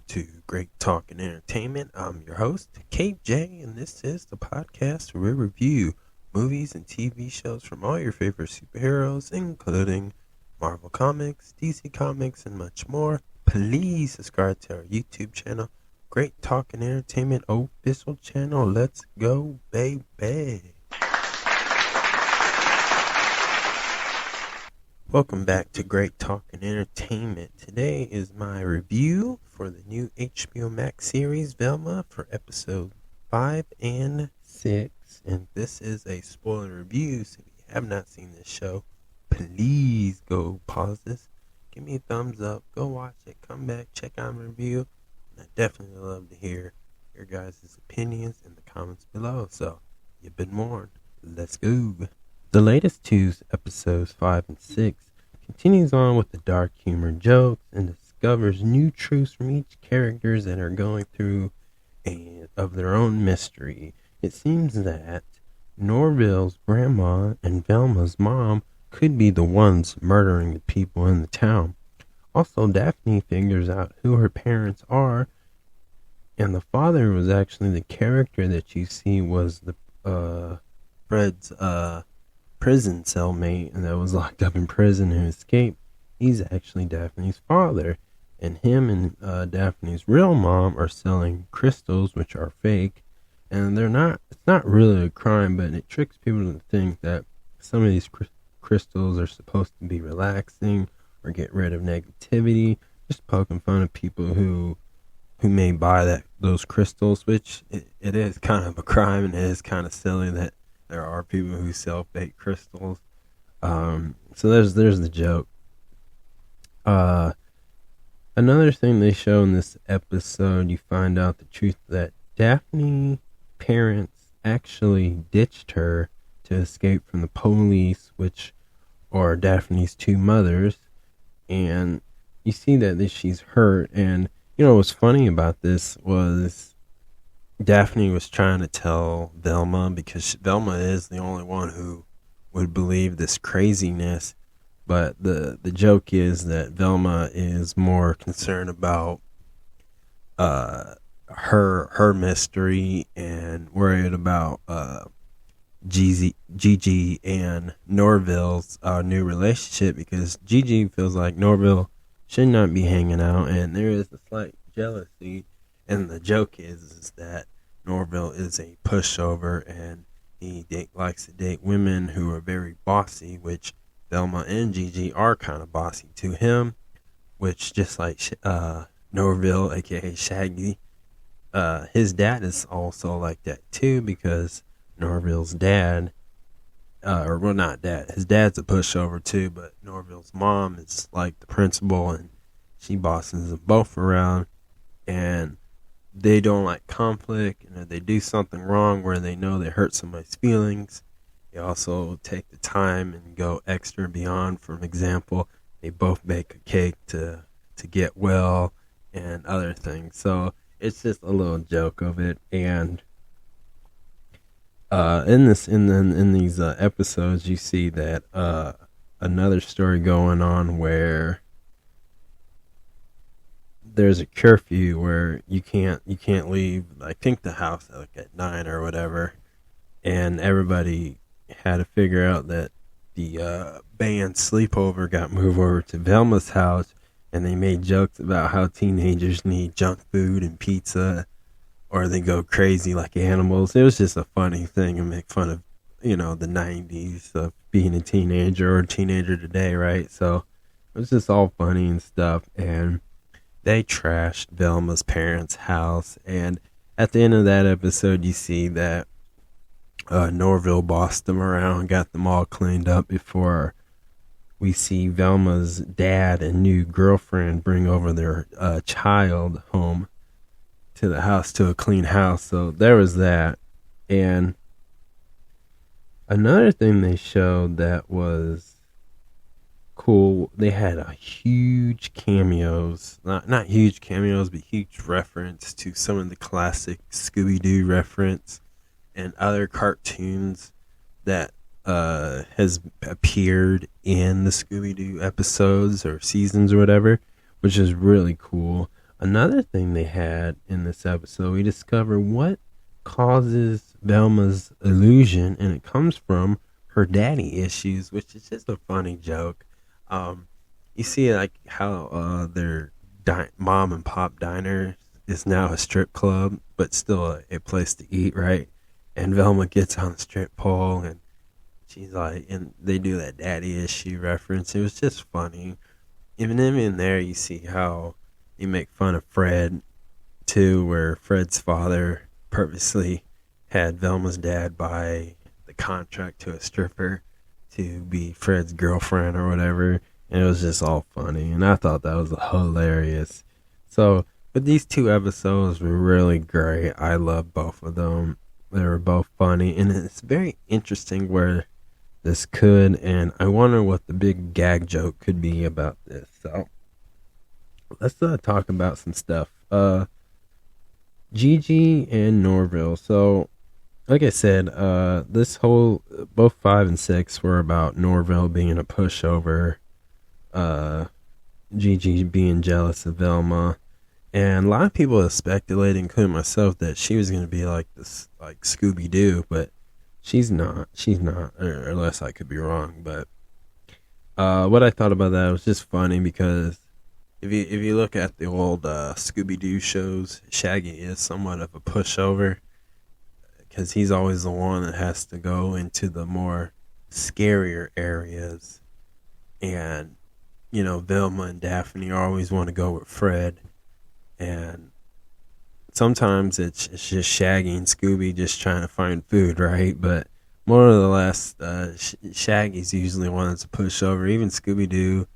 to Great Talk and Entertainment. I'm your host, KJ, and this is the podcast where we review movies and TV shows from all your favorite superheroes, including Marvel Comics, DC Comics, and much more. Please subscribe to our YouTube channel, Great Talk and Entertainment official channel. Let's go, baby. Welcome back to Great Talk and Entertainment. Today is my review for the new HBO Max series, Velma, for episode 5 and 6. And this is a spoiler review, so if you have not seen this show, please go pause this, give me a thumbs up, go watch it, come back, check out my review. And I definitely love to hear your guys' opinions in the comments below. So, you've been warned. Let's go. The latest two episodes 5 and 6 continues on with the dark humor jokes and discovers new truths from each characters that are going through of their own mystery. It seems that Norville's grandma and Velma's mom could be the ones murdering the people in the town. Also, Daphne figures out who her parents are, and the father was actually the character that you see was the Fred's prison cellmate and that was locked up in prison and escaped. He's actually Daphne's father, and him and Daphne's real mom are selling crystals, which are fake, and it's not really a crime, but it tricks people to think that some of these crystals are supposed to be relaxing or get rid of negativity, just poking fun of people who may buy those crystals, which it is kind of a crime, and it is kind of silly that there are people who sell fake crystals. So there's the joke. Another thing they show in this episode, you find out the truth that Daphne's parents actually ditched her to escape from the police, which are Daphne's two mothers. And you see that she's hurt. And, what's funny about this was Daphne was trying to tell Velma, because Velma is the only one who would believe this craziness, but the joke is that Velma is more concerned about her mystery and worried about Gigi and Norville's new relationship, because Gigi feels like Norville should not be hanging out, and there is a slight jealousy. And the joke is that Norville is a pushover, and he likes to date women who are very bossy, which Velma and Gigi are kind of bossy to him, which just like Norville, aka Shaggy, his dad is also like that too, because Norville's dad, his dad's a pushover too, but Norville's mom is like the principal, and she bosses them both around, and they don't like conflict, and if they do something wrong where they know they hurt somebody's feelings, they also take the time and go extra and beyond. For example, they both bake a cake to get well and other things. So it's just a little joke of it. And in these episodes, you see that another story going on where there's a curfew where you can't leave, I think, the house at 9 or whatever, and everybody had to figure out that the band sleepover got moved over to Velma's house, and they made jokes about how teenagers need junk food and pizza, or they go crazy like animals. It was just a funny thing and make fun of, the 90s of being a teenager or a teenager today, right? So it was just all funny and stuff, and they trashed Velma's parents' house, and at the end of that episode, you see that Norville bossed them around, got them all cleaned up before we see Velma's dad and new girlfriend bring over their child home to the house, to a clean house. So there was that. And another thing they showed that was cool, they had a huge cameos, not huge cameos, but huge reference to some of the classic Scooby-Doo reference and other cartoons that has appeared in the Scooby-Doo episodes or seasons or whatever, which is really cool. Another thing they had in this episode, we discover what causes Velma's illusion, and it comes from her daddy issues, which is just a funny joke. You see, like how their mom and pop diner is now a strip club, but still a place to eat, right? And Velma gets on the strip pole, and she's like, and they do that daddy issue reference. It was just funny. Even in there, you see how you make fun of Fred too, where Fred's father purposely had Velma's dad buy the contract to a stripper to be Fred's girlfriend or whatever, and it was just all funny, and I thought that was hilarious. So, but these two episodes were really great. I love both of them. They were both funny, and it's very interesting where this could, and I wonder what the big gag joke could be about this. So, let's talk about some stuff. Gigi and Norville. So, like I said, this whole, both 5 and 6 were about Norville being a pushover, Gigi being jealous of Velma, and a lot of people have speculated, including myself, that she was going to be like this, like Scooby-Doo, but she's not, or unless I could be wrong. But what I thought about that was just funny, because if you look at the old Scooby-Doo shows, Shaggy is somewhat of a pushover, because he's always the one that has to go into the more scarier areas. And, you know, Velma and Daphne always want to go with Fred. And sometimes it's just Shaggy and Scooby just trying to find food, right? But more or less, Shaggy's usually one that's a pushover. Even Scooby-Doo,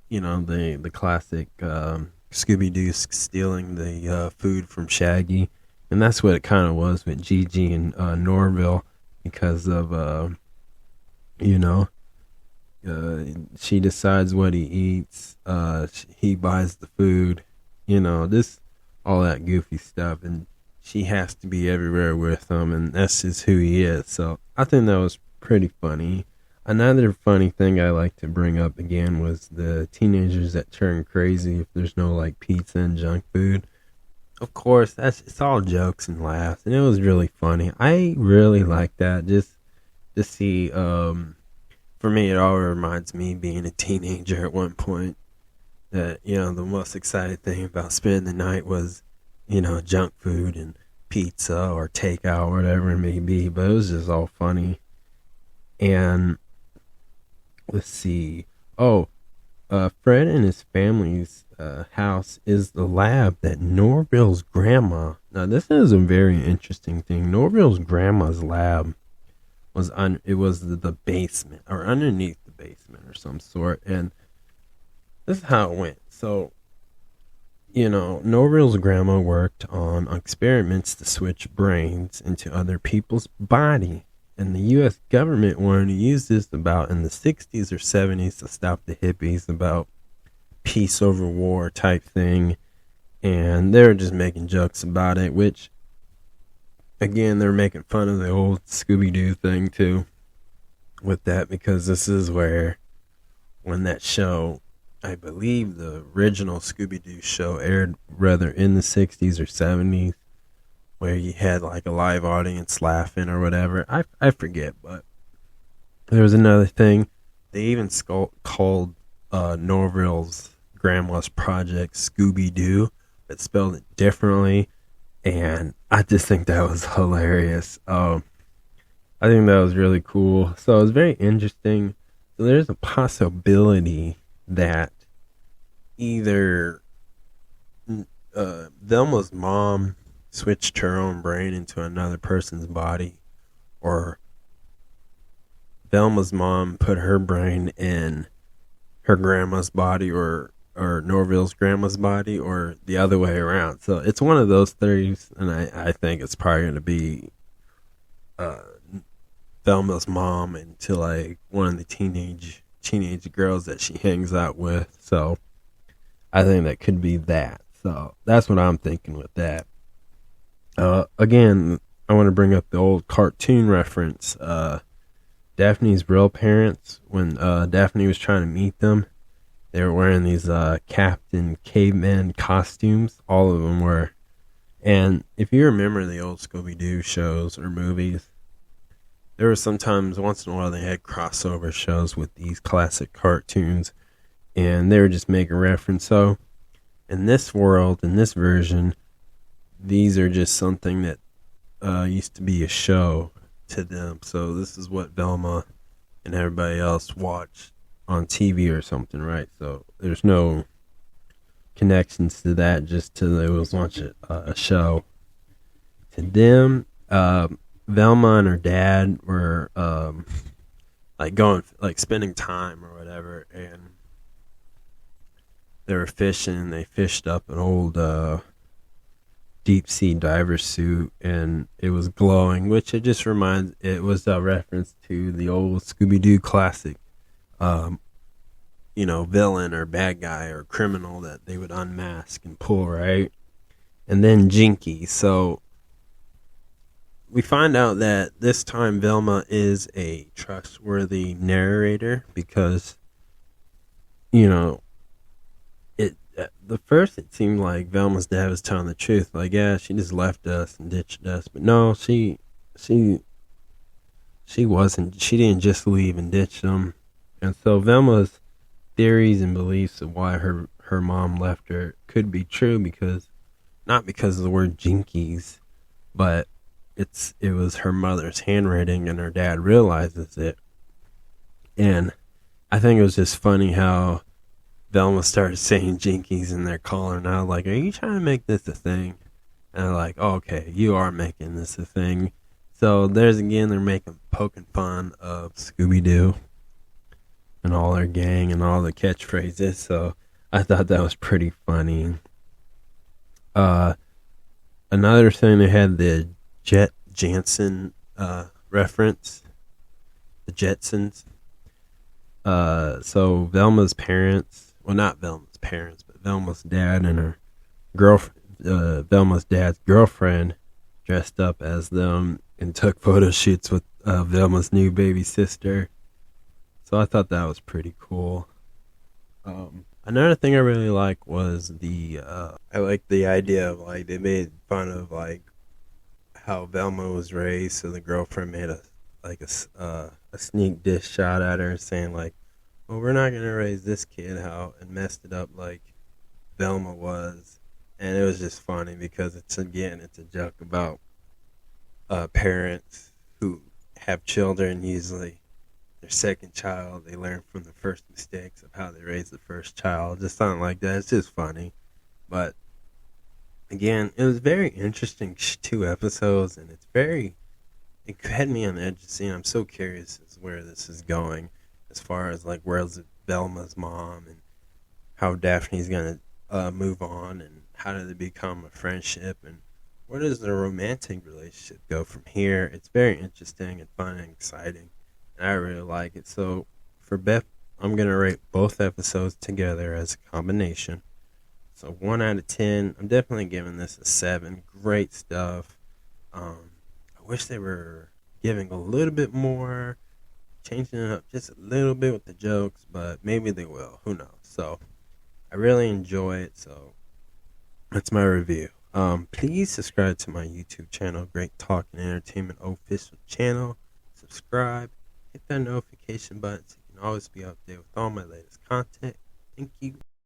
you know, the classic Scooby-Doo stealing the food from Shaggy. And that's what it kind of was with Gigi and Norville, because of, she decides what he eats. He buys the food, all that goofy stuff. And she has to be everywhere with him, and that's just who he is. So I think that was pretty funny. Another funny thing I like to bring up again was the teenagers that turn crazy if there's no like pizza and junk food. Of course, it's all jokes and laughs, and it was really funny. I really like that. Just to see, for me, it all reminds me being a teenager at one point. That, the most exciting thing about spending the night was, junk food and pizza or takeout, whatever it may be. But it was just all funny. And let's see. Oh, Fred and his family's house is the lab that Norville's grandma. Now, this is a very interesting thing. Norville's grandma's lab was the basement, or underneath the basement or some sort. And this is how it went. So, Norville's grandma worked on experiments to switch brains into other people's body. And the U.S. government wanted to use this about in the 60s or 70s to stop the hippies, about peace over war type thing. And they were just making jokes about it, which, again, they're making fun of the old Scooby-Doo thing too with that, because this is where, when that show, I believe the original Scooby-Doo show aired rather in the 60s or 70s, where you had like a live audience laughing or whatever. I forget, but there was another thing. They even called Norville's grandma's project Scooby-Doo, but spelled it differently, and I just think that was hilarious. I think that was really cool. So it was very interesting. So there's a possibility that either Velma's mom switched her own brain into another person's body, or Velma's mom put her brain in her grandma's body, or Norville's grandma's body, or the other way around. So it's one of those theories, and I think it's probably going to be Velma's mom into like one of the teenage girls that she hangs out with. So I think that could be that. So that's what I'm thinking with that. Again, I want to bring up the old cartoon reference. Daphne's real parents, when Daphne was trying to meet them, They were wearing these Captain Caveman costumes. All of them were. And if you remember the old Scooby-Doo shows or movies, there were sometimes, once in a while, they had crossover shows with these classic cartoons, and they were just making reference. So, in this world, in this version, these are just something that used to be a show to them. So, this is what Velma and everybody else watched on TV or something, right? So, there's no connections to that, just to it was once a show. To them, Velma and her dad were like spending time or whatever, and they were fishing. And they fished up an old deep sea diver suit, and it was glowing, which it was a reference to the old Scooby-Doo classic, villain or bad guy or criminal that they would unmask and pull, right? And then Jinky. So we find out that this time Velma is a trustworthy narrator because, it seemed like Velma's dad was telling the truth. Like, yeah, she just left us and ditched us. But no, she wasn't. She didn't just leave and ditch them. And so Velma's theories and beliefs of why her mom left her could be true not because of the word jinkies, but it was her mother's handwriting, and her dad realizes it. And I think it was just funny how Velma started saying jinkies, and they're calling out like, "Are you trying to make this a thing?" And they're like, oh, "Okay, you are making this a thing." So they're poking fun of Scooby-Doo and all their gang and all the catchphrases. So I thought that was pretty funny. Another thing, they had the Jet Jansen reference, the Jetsons. So Velma's parents, well, not Velma's parents, but Velma's dad and her girlfriend, Velma's dad's girlfriend, dressed up as them and took photo shoots with Velma's new baby sister. So I thought that was pretty cool. Another thing I really like was I like the idea of like they made fun of like how Velma was raised. So the girlfriend made a sneak diss shot at her, saying like, "Well, we're not gonna raise this kid how," and messed it up like Velma was. And it was just funny because it's a joke about parents who have children. Usually their second child, they learn from the first mistakes of how they raised the first child. Just something like that. It's just funny. But again, it was very interesting 2 episodes, and it had me on the edge of seeing. I'm so curious as where this is going, as far as like where's Velma's mom and how Daphne's gonna move on, and how do they become a friendship, and where does the romantic relationship go from here. It's very interesting and fun and exciting, and I really like it. So for Beth, I'm gonna rate both episodes together as a combination. So 1 out of 10. I'm definitely giving this a 7. Great stuff. I wish they were giving a little bit more, changing it up just a little bit with the jokes, but maybe they will. Who knows? So I really enjoy it. So that's my review. Please subscribe to my YouTube channel, Great Talk and Entertainment Official Channel. Subscribe, hit that notification button so you can always be updated with all my latest content. Thank you.